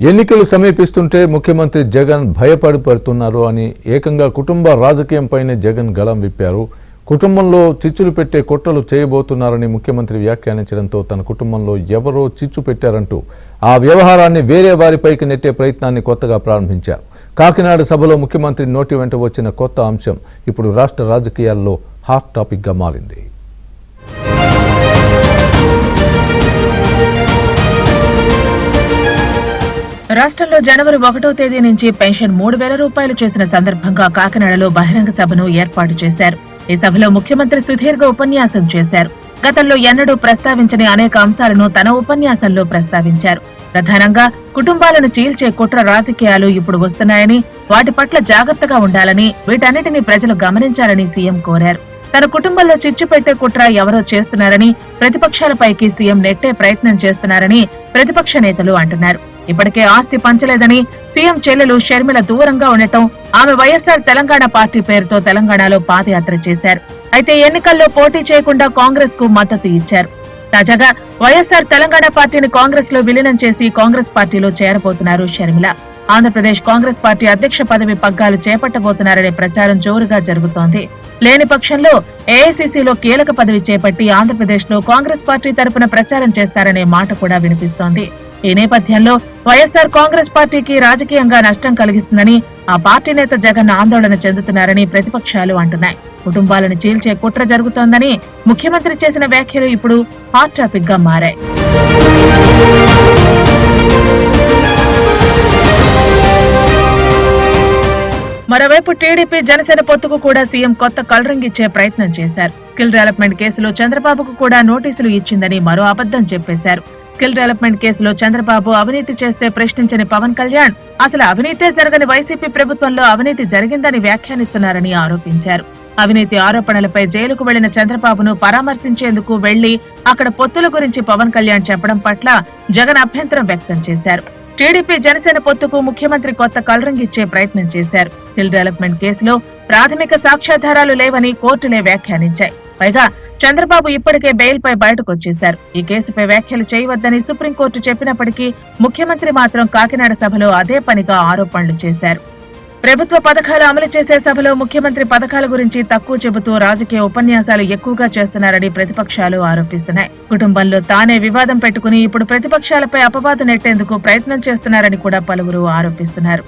ఎన్నికలు సమీపిస్తుంటే ముఖ్యమంత్రి జగన్ భయపడుతున్నారు అని ఏకంగా కుటుంబ రాజకీయంపైనే జగన్ గళం విప్పారు. కుటుంబంలో చిచ్చులు పెట్టే కుట్రలు చేయబోతున్నారని ముఖ్యమంత్రి వ్యాఖ్యానించడంతో తన కుటుంబంలో ఎవరో చిచ్చు పెట్టారంటూ ఆ వ్యవహారాన్ని వేరే వారిపైకి నెట్టే ప్రయత్నాన్ని కొత్తగా ప్రారంభించారు. కాకినాడ సభలో ముఖ్యమంత్రి నోటి వెంట వచ్చిన కొత్త అంశం ఇప్పుడు రాష్ట్ర రాజకీయాల్లో హాట్ టాపిక్గా మారింది. రాష్ట్రంలో జనవరి 1వ తేదీ నుంచి పెన్షన్ 3,000 రూపాయలు చేసిన సందర్భంగా కాకినాడలో బహిరంగ సభను ఏర్పాటు చేశారు. ఈ సభలో ముఖ్యమంత్రి సుదీర్ఘ ఉపన్యాసం చేశారు. గతంలో ఎన్నడూ ప్రస్తావించని అనేక అంశాలను తన ఉపన్యాసంలో ప్రస్తావించారు. ప్రధానంగా కుటుంబాలను చీల్చే కుట్ర రాజకీయాలు ఇప్పుడు వస్తున్నాయని, వాటి పట్ల జాగ్రత్తగా ఉండాలని, వీటన్నిటినీ ప్రజలు గమనించాలని సీఎం కోరారు. తన కుటుంబంలో చిచ్చు పెట్టే కుట్ర ఎవరో చేస్తున్నారని, ప్రతిపక్షాలపైకి సీఎం నెట్టే ప్రయత్నం చేస్తున్నారని ప్రతిపక్ష నేతలు అంటున్నారు. ఇప్పటికే ఆస్తి పంచలేదని సీఎం చెల్లెలు షర్మిల దూరంగా ఉండటం, ఆమె వైఎస్ఆర్ తెలంగాణ పార్టీ పేరుతో తెలంగాణలో పాదయాత్ర చేశారు. అయితే ఎన్నికల్లో పోటీ చేయకుండా కాంగ్రెస్ కు మద్దతు ఇచ్చారు. తాజాగా వైఎస్ఆర్ తెలంగాణ పార్టీని కాంగ్రెస్ లో విలీనం చేసి కాంగ్రెస్ పార్టీలో చేరబోతున్నారు షర్మిల. ఆంధ్రప్రదేశ్ కాంగ్రెస్ పార్టీ అధ్యక్ష పదవి పగ్గాలు చేపట్టబోతున్నారనే ప్రచారం జోరుగా జరుగుతోంది. లేని పక్షంలో ఏఐసీసీలో కీలక పదవి చేపట్టి ఆంధ్రప్రదేశ్ లో కాంగ్రెస్ పార్టీ తరపున ప్రచారం చేస్తారనే మాట కూడా వినిపిస్తోంది. ఈ నేపథ్యంలో వైఎస్ఆర్ కాంగ్రెస్ పార్టీకి రాజకీయంగా నష్టం కలిగిస్తుందని ఆ పార్టీ నేత జగన్ ఆందోళన చెందుతున్నారని ప్రతిపక్షాలు అంటున్నాయి. కుటుంబాలను చీల్చే కుట్ర జరుగుతోందని ముఖ్యమంత్రి చేసిన వ్యాఖ్యలు ఇప్పుడు హాట్ టాపిక్ గా మారాయి. మరోవైపు టీడీపీ జనసేన పొత్తుకు కూడా సీఎం కొత్త కలరింగ్ ఇచ్చే ప్రయత్నం చేశారు. స్కిల్ డెవలప్మెంట్ కేసులో చంద్రబాబుకు కూడా నోటీసులు ఇచ్చిందని మరో అబద్దం చెప్పేశారు. స్కిల్ డెవలప్మెంట్ కేసులో చంద్రబాబు అవినీతి చేస్తే ప్రశ్నించని పవన్ కళ్యాణ్ అసలు అవినీతే జరగని వైసీపీ ప్రభుత్వంలో అవినీతి జరిగిందని వ్యాఖ్యానిస్తున్నారని ఆరోపించారు. అవినీతి ఆరోపణలపై జైలుకు వెళ్లిన చంద్రబాబును పరామర్శించేందుకు వెళ్లి అక్కడ పొత్తుల గురించి పవన్ కళ్యాణ్ చెప్పడం పట్ల జగన్ అభ్యంతరం వ్యక్తం చేశారు. టీడీపీ జనసేన పొత్తుకు ముఖ్యమంత్రి కొత్త కలరింగ్ ఇచ్చే ప్రయత్నం చేశారు. స్కిల్ డెవలప్మెంట్ కేసులో ప్రాథమిక సాక్ష్యాధారాలు లేవని కోర్టులే వ్యాఖ్యానించాయి. పైగా చంద్రబాబు ఇప్పటికే బెయిల్ పై బయటకు వచ్చేశారు. ఈ కేసుపై వ్యాఖ్యలు చేయవద్దని సుప్రీంకోర్టు చెప్పినప్పటికీ ముఖ్యమంత్రి మాత్రం కాకినాడ సభలో అదే పనిగా ఆరోపణలు చేశారు. ప్రభుత్వ పథకాలు అమలు చేసే సభలో ముఖ్యమంత్రి పథకాల గురించి తక్కువ చెబుతూ రాజకీయ ఉపన్యాసాలు ఎక్కువగా చేస్తున్నారని ప్రతిపక్షాలు ఆరోపిస్తున్నాయి. కుటుంబంలో తానే వివాదం పెట్టుకుని ఇప్పుడు ప్రతిపక్షాలపై అపవాదు నెట్టేందుకు ప్రయత్నం చేస్తున్నారని కూడా పలువురు ఆరోపిస్తున్నారు.